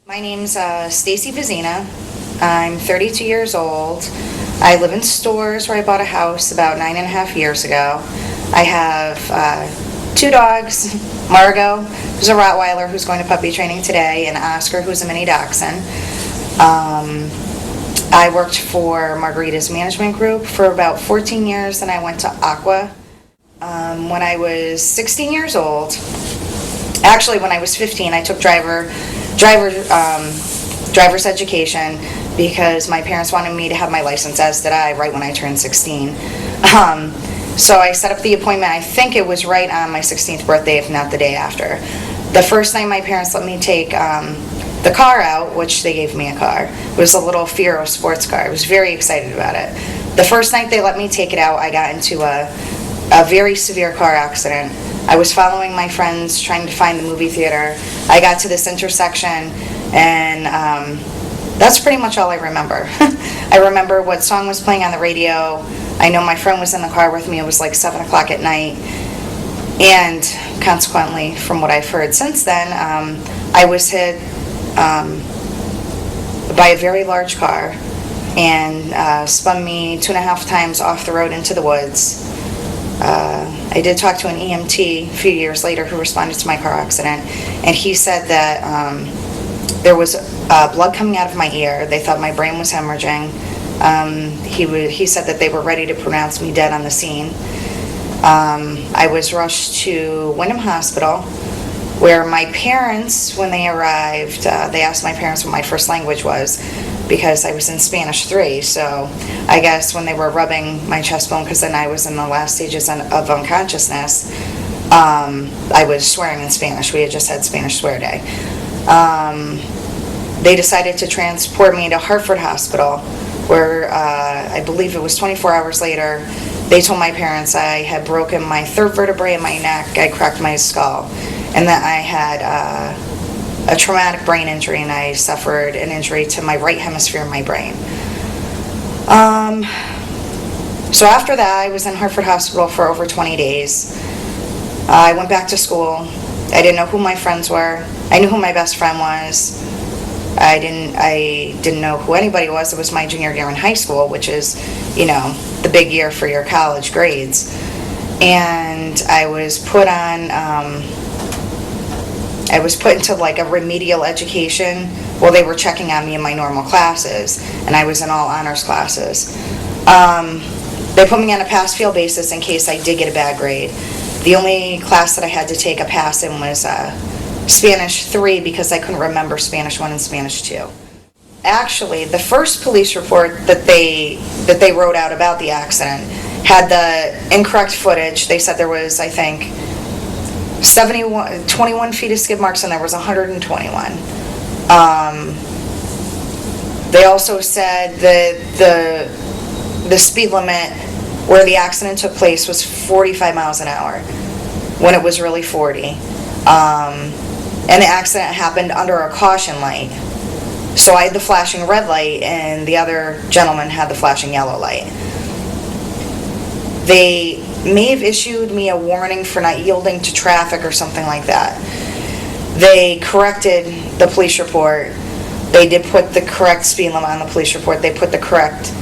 My name's Stacy. I'm 32 years old. I live in Stores, where I bought a house about 9.5 years ago. I have two dogs, Margot, who's a Rottweiler who's going to puppy training today, and Oscar, who's a mini dachshund. I worked for Margarita's management group for about 14 years, and I went to Aqua. When I was 16 years old, actually when I was 15, I took driver's education because my parents wanted me to have my license, as did I, right when I turned 16. So I set up the appointment. I think it was right on my 16th birthday, if not the day after. The first night my parents let me take the car out, which they gave me a car. It was a little Fiero sports car. I was very excited about it. The first night they let me take it out, I got into a very severe car accident. I was following my friends trying to find the movie theater. I got to this intersection, and that's pretty much all I remember. I remember what song was playing on the radio. I know my friend was in the car with me. It was like 7 o'clock at night. And consequently, from what I've heard since then, I was hit by a very large car and spun me 2.5 times off the road into the woods. I did talk to an EMT a few years later who responded to my car accident, and he said that there was blood coming out of my ear. They thought my brain was hemorrhaging. He said that they were ready to pronounce me dead on the scene. I was rushed to Wyndham Hospital, where my parents, when they arrived, they asked my parents what my first language was, because I was in Spanish 3, so I guess when they were rubbing my chest bone, because then I was in the last stages of unconsciousness, I was swearing in Spanish. We had just had Spanish swear day. They decided to transport me to Hartford Hospital, where I believe it was 24 hours later, they told my parents I had broken my third vertebrae in my neck, I cracked my skull, and that I had a traumatic brain injury, and I suffered an injury to my right hemisphere of my brain. So after that, I was in Hartford Hospital for over 20 days. I went back to school. I didn't know who my friends were. I knew who my best friend was. I didn't know who anybody was. It was my junior year in high school, which is, the big year for your college grades. And I was put into like a remedial education while they were checking on me in my normal classes, and I was in all honors classes. They put me on a pass-fail basis in case I did get a bad grade. The only class that I had to take a pass in was Spanish 3, because I couldn't remember Spanish 1 and Spanish 2. Actually, the first police report that they wrote out about the accident had the incorrect footage. They said there was, I think, 21 feet of skid marks, and there was 121. They also said that the speed limit where the accident took place was 45 miles an hour, when it was really 40. And the accident happened under a caution light. So I had the flashing red light, and the other gentleman had the flashing yellow light. They may have issued me a warning for not yielding to traffic or something like that. They corrected the police report. They did put the correct speed limit on the police report. They put the correct,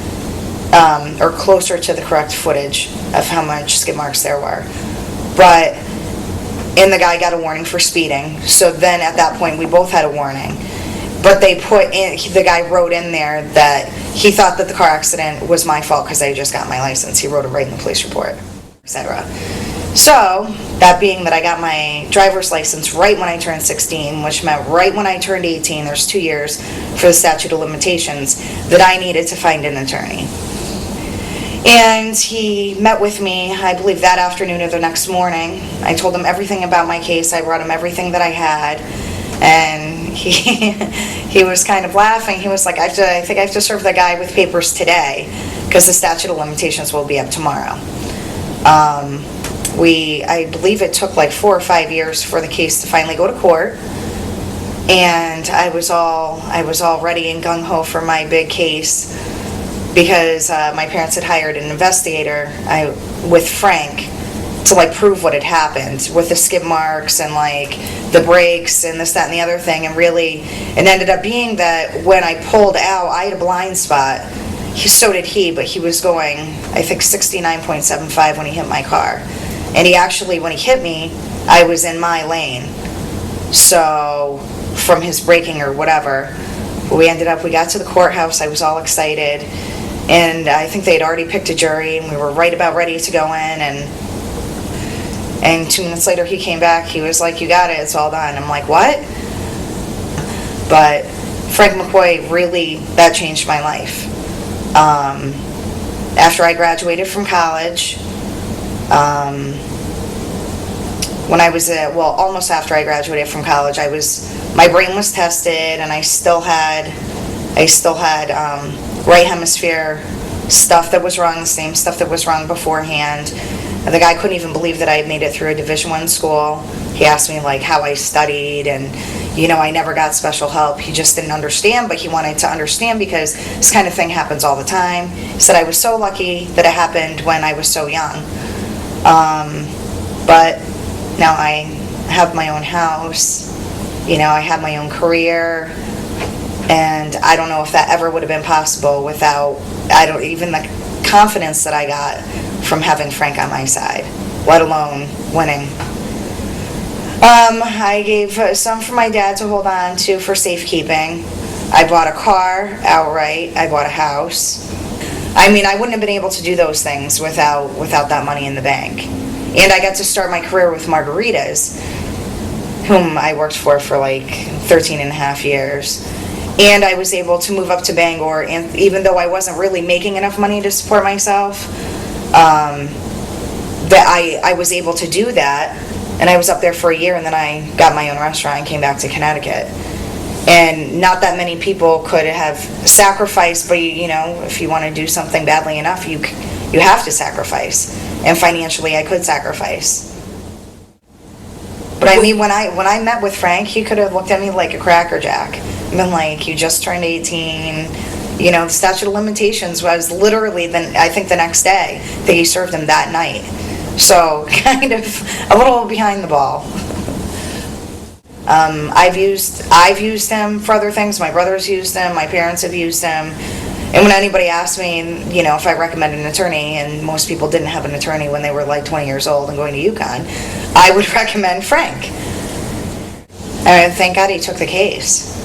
or closer to the correct footage of how much skid marks there were. And the guy got a warning for speeding. So then at that point, we both had a warning. But the guy wrote in there that he thought that the car accident was my fault because I just got my license. He wrote it right in the police report, etc. So, that being that I got my driver's license right when I turned 16, which meant right when I turned 18, there's 2 years for the statute of limitations, that I needed to find an attorney. And he met with me, I believe that afternoon or the next morning. I told him everything about my case. I brought him everything that I had. And he was kind of laughing. He was like, I think I have to serve the guy with papers today, because the statute of limitations will be up tomorrow. I believe it took like 4 or 5 years for the case to finally go to court. And I was all ready and gung-ho for my big case, because my parents had hired an investigator with Frank, to like prove what had happened with the skid marks and like the brakes and this, that, and the other thing. And really, it ended up being that when I pulled out, I had a blind spot. So did he, but he was going, I think, 69.75 when he hit my car. And he actually, when he hit me, I was in my lane. So, from his braking or whatever, we got to the courthouse, I was all excited. And I think they had already picked a jury, and we were right about ready to go in, and 2 minutes later he came back, he was like, "You got it, it's all done." I'm like, "What?" But Frank McCoy, really, that changed my life. After I graduated from college, when I was almost after I graduated from college, my brain was tested, and I still had right hemisphere stuff that was wrong, the same stuff that was wrong beforehand. And the guy couldn't even believe that I had made it through a Division I school. He asked me like how I studied, and I never got special help. He just didn't understand, but he wanted to understand because this kind of thing happens all the time. He said I was so lucky that it happened when I was so young. But now I have my own house, I have my own career, and I don't know if that ever would have been possible without, even the confidence that I got from having Frank on my side, let alone winning. I gave some for my dad to hold on to for safekeeping. I bought a car outright. I bought a house. I wouldn't have been able to do those things without that money in the bank. And I got to start my career with Margaritas, whom I worked for like 13 and a half years. And I was able to move up to Bangor, and even though I wasn't really making enough money to support myself, that I was able to do that. And I was up there for a year, and then I got my own restaurant and came back to Connecticut. And not that many people could have sacrificed, but if you want to do something badly enough, you have to sacrifice. And financially, I could sacrifice. But when I met with Frank, he could have looked at me like a Cracker Jack and been like, "You just turned 18." The statute of limitations was literally I think the next day that he served him that night. So kind of a little behind the ball. I've used him for other things. My brother's used him. My parents have used him. And when anybody asks me, if I recommend an attorney, and most people didn't have an attorney when they were like 20 years old and going to UConn, I would recommend Frank. And thank God he took the case.